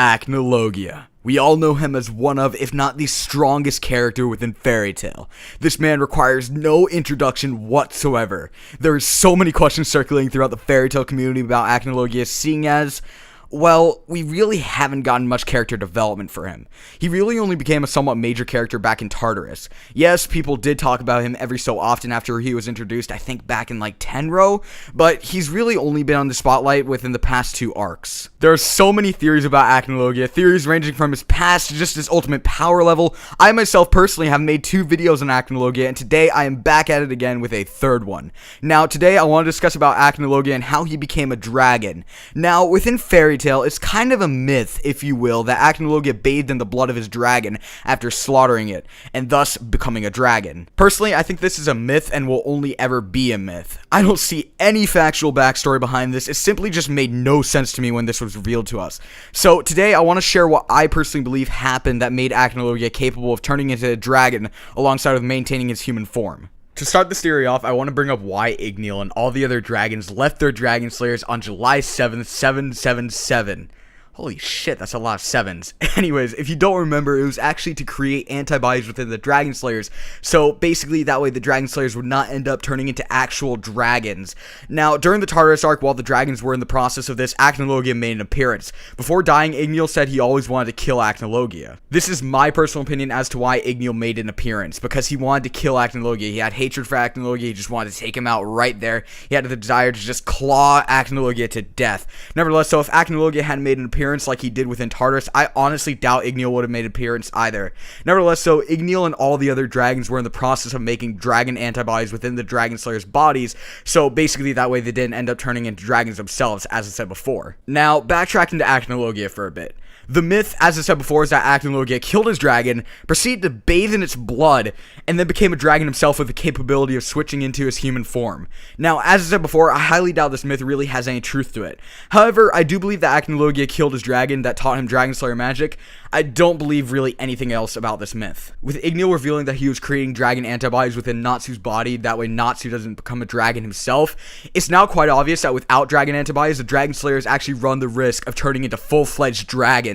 Acnologia. We all know him as one of, if not the strongest character within Fairy Tail. This man requires no introduction whatsoever. There are so many questions circulating throughout the Fairy Tail community about Acnologia, seeing as, well, we really haven't gotten much character development for him. He really only became a somewhat major character back in Tartarus. Yes, people did talk about him every so often after he was introduced, I think back in like Tenro, but he's really only been on the spotlight within the past 2 arcs. There are so many theories about Acnologia, theories ranging from his past to just his ultimate power level. I myself personally have made 2 videos on Acnologia, and today I am back at it again with a 3rd one. Now, today I want to discuss about Acnologia and how he became a dragon. Now, within Fairy Tail, it's kind of a myth, if you will, that Acnologia bathed in the blood of his dragon after slaughtering it, and thus becoming a dragon. Personally, I think this is a myth and will only ever be a myth. I don't see any factual backstory behind this. It simply just made no sense to me when this was revealed to us. So today I want to share what I personally believe happened that made Acnologia capable of turning into a dragon alongside of maintaining his human form. To start this theory off, I want to bring up why Igneel and all the other dragons left their Dragon Slayers on July 7th, 777. Holy shit, that's a lot of 7s. Anyways, if you don't remember, it was actually to create antibodies within the Dragon Slayers. So basically, that way the Dragon Slayers would not end up turning into actual dragons. Now, during the Tartarus arc, while the dragons were in the process of this, Acnologia made an appearance. Before dying, Igneel said he always wanted to kill Acnologia. This is my personal opinion as to why Igneel made an appearance, because he wanted to kill Acnologia. He had hatred for Acnologia, he just wanted to take him out right there. He had the desire to just claw Acnologia to death. Nevertheless, so if Acnologia had made an appearance like he did within Tartarus, I honestly doubt Igneel would have made an appearance either. Nevertheless, so Igneel and all the other dragons were in the process of making dragon antibodies within the Dragon Slayers' bodies, so basically that way they didn't end up turning into dragons themselves, as I said before. Now, backtracking to Acnologia for a bit. The myth, as I said before, is that Acnologia killed his dragon, proceeded to bathe in its blood, and then became a dragon himself with the capability of switching into his human form. Now, as I said before, I highly doubt this myth really has any truth to it. However, I do believe that Acnologia killed his dragon that taught him Dragon Slayer magic. I don't believe really anything else about this myth. With Igneel revealing that he was creating dragon antibodies within Natsu's body, that way Natsu doesn't become a dragon himself, it's now quite obvious that without dragon antibodies, the Dragon Slayers actually run the risk of turning into full-fledged dragons.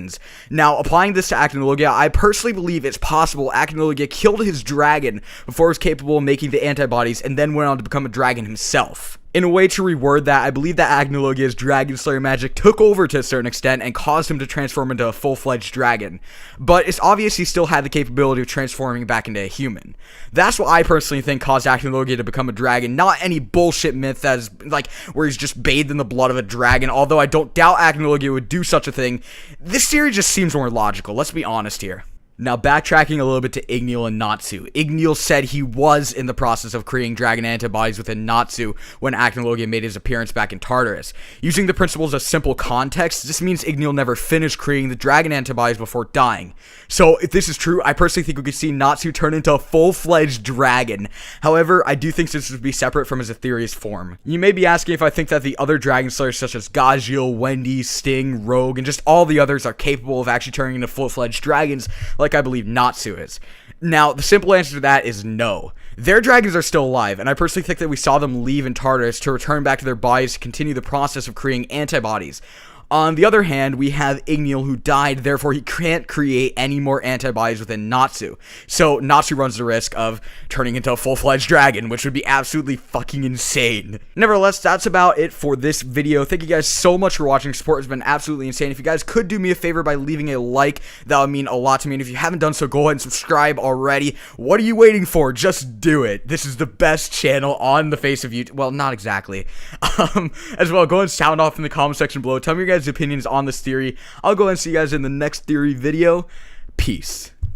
Now, applying this to Acnologia, I personally believe it's possible Acnologia killed his dragon before he was capable of making the antibodies and then went on to become a dragon himself. In a way to reword that, I believe that Acnologia's Dragon Slayer magic took over to a certain extent and caused him to transform into a full-fledged dragon. But it's obvious he still had the capability of transforming back into a human. That's what I personally think caused Acnologia to become a dragon, not any bullshit myth that is, like, where he's just bathed in the blood of a dragon, although I don't doubt Acnologia would do such a thing. This theory just seems more logical, let's be honest here. Now, backtracking a little bit to Igneel and Natsu. Igneel said he was in the process of creating dragon antibodies within Natsu when Acnologia made his appearance back in Tartarus. Using the principles of simple context, this means Igneel never finished creating the dragon antibodies before dying. So, if this is true, I personally think we could see Natsu turn into a full-fledged dragon. However, I do think this would be separate from his Aetherius form. You may be asking if I think that the other Dragon Slayers such as Gajiel, Wendy, Sting, Rogue, and just all the others are capable of actually turning into full-fledged dragons, like I believe Natsu is. Now, the simple answer to that is no. Their dragons are still alive, and I personally think that we saw them leave in Tartarus to return back to their bodies to continue the process of creating antibodies. On the other hand, we have Igneel who died, therefore he can't create any more antibodies within Natsu. So Natsu runs the risk of turning into a full-fledged dragon, which would be absolutely fucking insane. Nevertheless, that's about it for this video. Thank you guys so much for watching. Support has been absolutely insane. If you guys could do me a favor by leaving a like, that would mean a lot to me. And if you haven't done so, go ahead and subscribe already. What are you waiting for? Just do it. This is the best channel on the face of YouTube. Well, not exactly. As well, go and sound off in the comment section below. Tell me your guys' opinions on this theory. I'll go and see you guys in the next theory video. Peace.